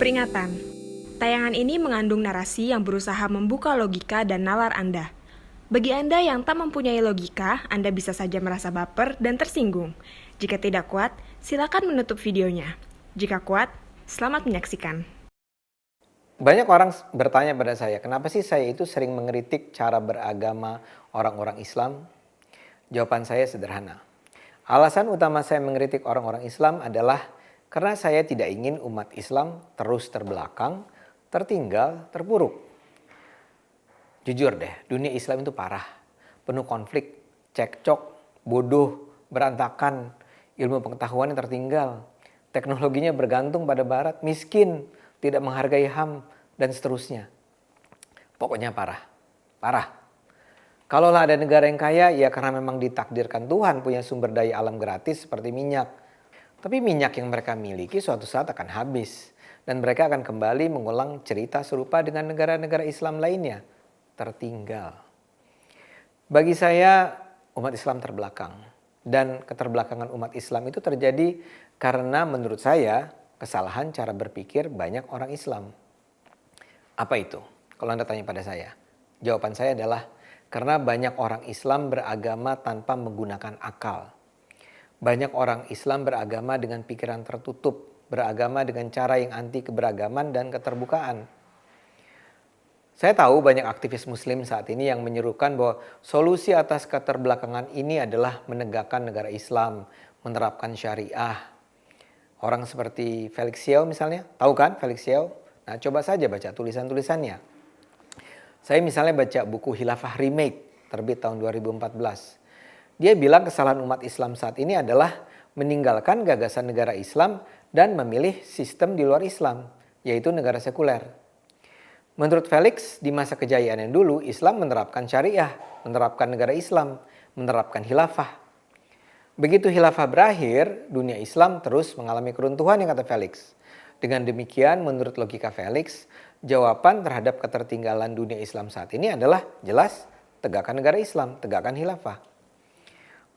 Peringatan, tayangan ini mengandung narasi yang berusaha membuka logika dan nalar Anda. Bagi Anda yang tak mempunyai logika, Anda bisa saja merasa baper dan tersinggung. Jika tidak kuat, silakan menutup videonya. Jika kuat, selamat menyaksikan. Banyak orang bertanya pada saya, kenapa sih saya itu sering mengkritik cara beragama orang-orang Islam? Jawaban saya sederhana. Alasan utama saya mengkritik orang-orang Islam adalah karena saya tidak ingin umat Islam terus terbelakang, tertinggal, terpuruk. Jujur deh, dunia Islam itu parah. Penuh konflik, cekcok, bodoh, berantakan, ilmu pengetahuan yang tertinggal. Teknologinya bergantung pada barat, miskin, tidak menghargai HAM, dan seterusnya. Pokoknya parah. Parah. Kalaulah ada negara yang kaya, ya karena memang ditakdirkan Tuhan punya sumber daya alam gratis seperti minyak. Tapi minyak yang mereka miliki suatu saat akan habis. Dan mereka akan kembali mengulang cerita serupa dengan negara-negara Islam lainnya. Tertinggal. Bagi saya, umat Islam terbelakang. Dan keterbelakangan umat Islam itu terjadi karena menurut saya kesalahan cara berpikir banyak orang Islam. Apa itu? Kalau Anda tanya pada saya, jawaban saya adalah karena banyak orang Islam beragama tanpa menggunakan akal. Banyak orang Islam beragama dengan pikiran tertutup, beragama dengan cara yang anti keberagaman dan keterbukaan. Saya tahu banyak aktivis muslim saat ini yang menyerukan bahwa solusi atas keterbelakangan ini adalah menegakkan negara Islam, menerapkan syariah. Orang seperti Felix Xiao misalnya, tahu kan Felix Xiao? Nah, coba saja baca tulisan-tulisannya. Saya misalnya baca buku Khilafah Remake, terbit tahun 2014. Dia bilang kesalahan umat Islam saat ini adalah meninggalkan gagasan negara Islam dan memilih sistem di luar Islam, yaitu negara sekuler. Menurut Felix, di masa kejayaan yang dulu, Islam menerapkan syariah, menerapkan negara Islam, menerapkan khilafah. Begitu khilafah berakhir, dunia Islam terus mengalami keruntuhan yang kata Felix. Dengan demikian, menurut logika Felix, jawaban terhadap ketertinggalan dunia Islam saat ini adalah jelas tegakkan negara Islam, tegakkan khilafah.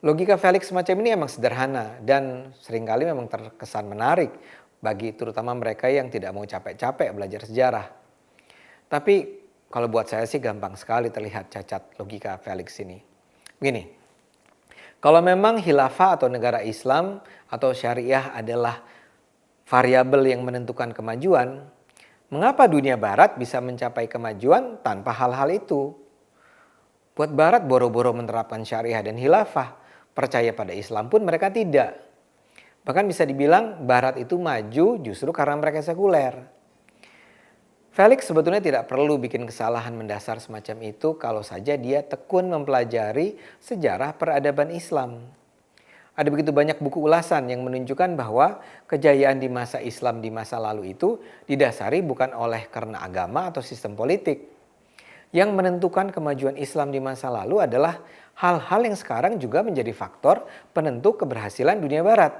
Logika Felix semacam ini memang sederhana dan seringkali memang terkesan menarik bagi terutama mereka yang tidak mau capek-capek belajar sejarah. Tapi kalau buat saya sih gampang sekali terlihat cacat logika Felix ini. Begini, kalau memang khilafah atau negara Islam atau syariah adalah variabel yang menentukan kemajuan, mengapa dunia barat bisa mencapai kemajuan tanpa hal-hal itu? Buat barat boro-boro menerapkan syariah dan khilafah, percaya pada Islam pun mereka tidak. Bahkan bisa dibilang barat itu maju justru karena mereka sekuler. Felix sebetulnya tidak perlu bikin kesalahan mendasar semacam itu kalau saja dia tekun mempelajari sejarah peradaban Islam. Ada begitu banyak buku ulasan yang menunjukkan bahwa kejayaan di masa Islam di masa lalu itu didasari bukan oleh karena agama atau sistem politik. Yang menentukan kemajuan Islam di masa lalu adalah hal-hal yang sekarang juga menjadi faktor penentu keberhasilan dunia barat.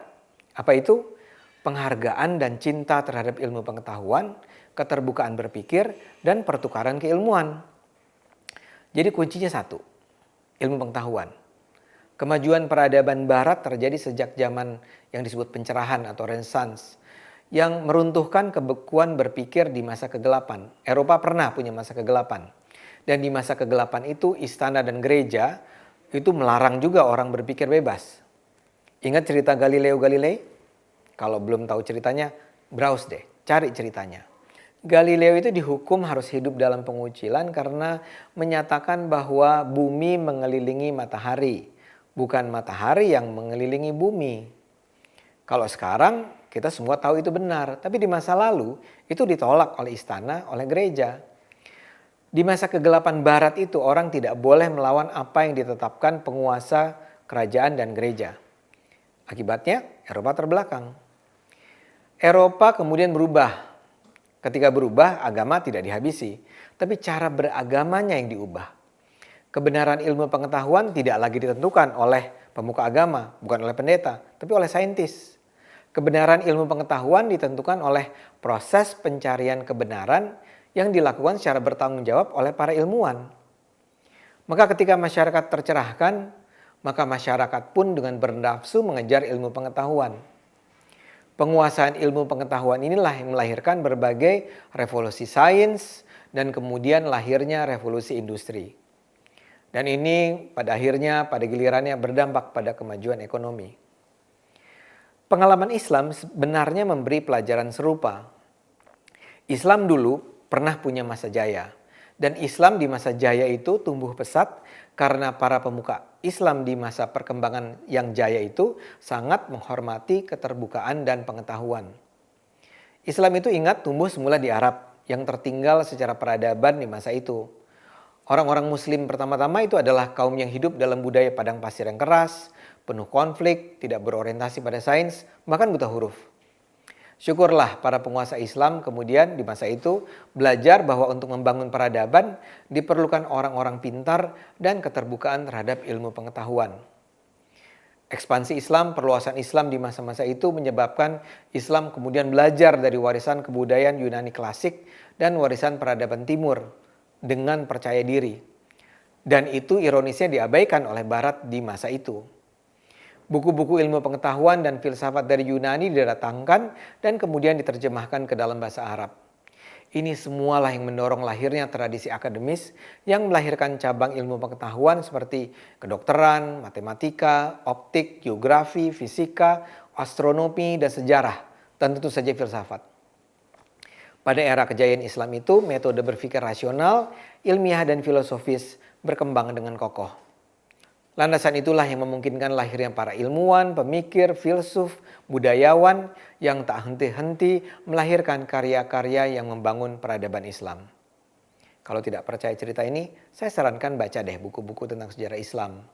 Apa itu? Penghargaan dan cinta terhadap ilmu pengetahuan, keterbukaan berpikir, dan pertukaran keilmuan. Jadi kuncinya satu, ilmu pengetahuan. Kemajuan peradaban barat terjadi sejak zaman yang disebut pencerahan atau Renaissance yang meruntuhkan kebekuan berpikir di masa kegelapan. Eropa pernah punya masa kegelapan. Dan di masa kegelapan itu istana dan gereja itu melarang juga orang berpikir bebas. Ingat cerita Galileo Galilei? Kalau belum tahu ceritanya, browse deh, cari ceritanya. Galileo itu dihukum harus hidup dalam pengucilan karena menyatakan bahwa bumi mengelilingi matahari. Bukan matahari yang mengelilingi bumi. Kalau sekarang kita semua tahu itu benar. Tapi di masa lalu itu ditolak oleh istana, oleh gereja. Di masa kegelapan barat itu orang tidak boleh melawan apa yang ditetapkan penguasa kerajaan dan gereja. Akibatnya Eropa terbelakang. Eropa kemudian berubah. Ketika berubah agama tidak dihabisi. Tapi cara beragamanya yang diubah. Kebenaran ilmu pengetahuan tidak lagi ditentukan oleh pemuka agama, bukan oleh pendeta, tapi oleh saintis. Kebenaran ilmu pengetahuan ditentukan oleh proses pencarian kebenaran yang dilakukan secara bertanggung jawab oleh para ilmuwan. Maka ketika masyarakat tercerahkan, maka masyarakat pun dengan bernafsu mengejar ilmu pengetahuan. Penguasaan ilmu pengetahuan inilah yang melahirkan berbagai revolusi sains dan kemudian lahirnya revolusi industri. Dan ini pada akhirnya, pada gilirannya berdampak pada kemajuan ekonomi. Pengalaman Islam sebenarnya memberi pelajaran serupa. Islam dulu pernah punya masa jaya. Dan Islam di masa jaya itu tumbuh pesat karena para pemuka Islam di masa perkembangan yang jaya itu sangat menghormati keterbukaan dan pengetahuan. Islam itu ingat tumbuh semula di Arab yang tertinggal secara peradaban di masa itu. Orang-orang muslim pertama-tama itu adalah kaum yang hidup dalam budaya padang pasir yang keras, penuh konflik, tidak berorientasi pada sains, bahkan buta huruf. Syukurlah para penguasa Islam kemudian di masa itu belajar bahwa untuk membangun peradaban diperlukan orang-orang pintar dan keterbukaan terhadap ilmu pengetahuan. Ekspansi Islam, perluasan Islam di masa-masa itu menyebabkan Islam kemudian belajar dari warisan kebudayaan Yunani klasik dan warisan peradaban timur dengan percaya diri. Dan itu ironisnya diabaikan oleh Barat di masa itu. Buku-buku ilmu pengetahuan dan filsafat dari Yunani didatangkan dan kemudian diterjemahkan ke dalam bahasa Arab. Ini semualah yang mendorong lahirnya tradisi akademis yang melahirkan cabang ilmu pengetahuan seperti kedokteran, matematika, optik, geografi, fisika, astronomi, dan sejarah, dan tentu saja filsafat. Pada era kejayaan Islam itu, metode berpikir rasional, ilmiah, dan filosofis berkembang dengan kokoh. Landasan itulah yang memungkinkan lahirnya para ilmuwan, pemikir, filsuf, budayawan yang tak henti-henti melahirkan karya-karya yang membangun peradaban Islam. Kalau tidak percaya cerita ini, saya sarankan baca deh buku-buku tentang sejarah Islam.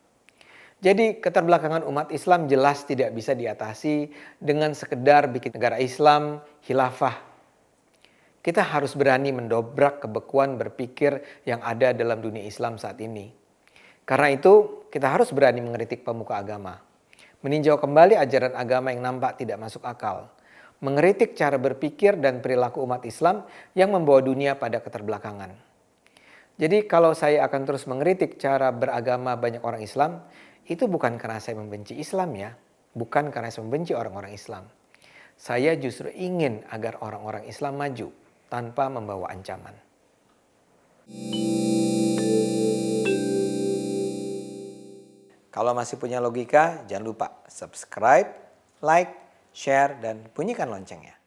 Jadi keterbelakangan umat Islam jelas tidak bisa diatasi dengan sekedar bikin negara Islam, khilafah. Kita harus berani mendobrak kebekuan berpikir yang ada dalam dunia Islam saat ini. Karena itu, kita harus berani mengkritik pemuka agama. Meninjau kembali ajaran agama yang nampak tidak masuk akal. Mengkritik cara berpikir dan perilaku umat Islam yang membawa dunia pada keterbelakangan. Jadi kalau saya akan terus mengkritik cara beragama banyak orang Islam, itu bukan karena saya membenci Islam ya. Bukan karena saya membenci orang-orang Islam. Saya justru ingin agar orang-orang Islam maju tanpa membawa ancaman. Kalau masih punya logika, jangan lupa subscribe, like, share, dan bunyikan loncengnya.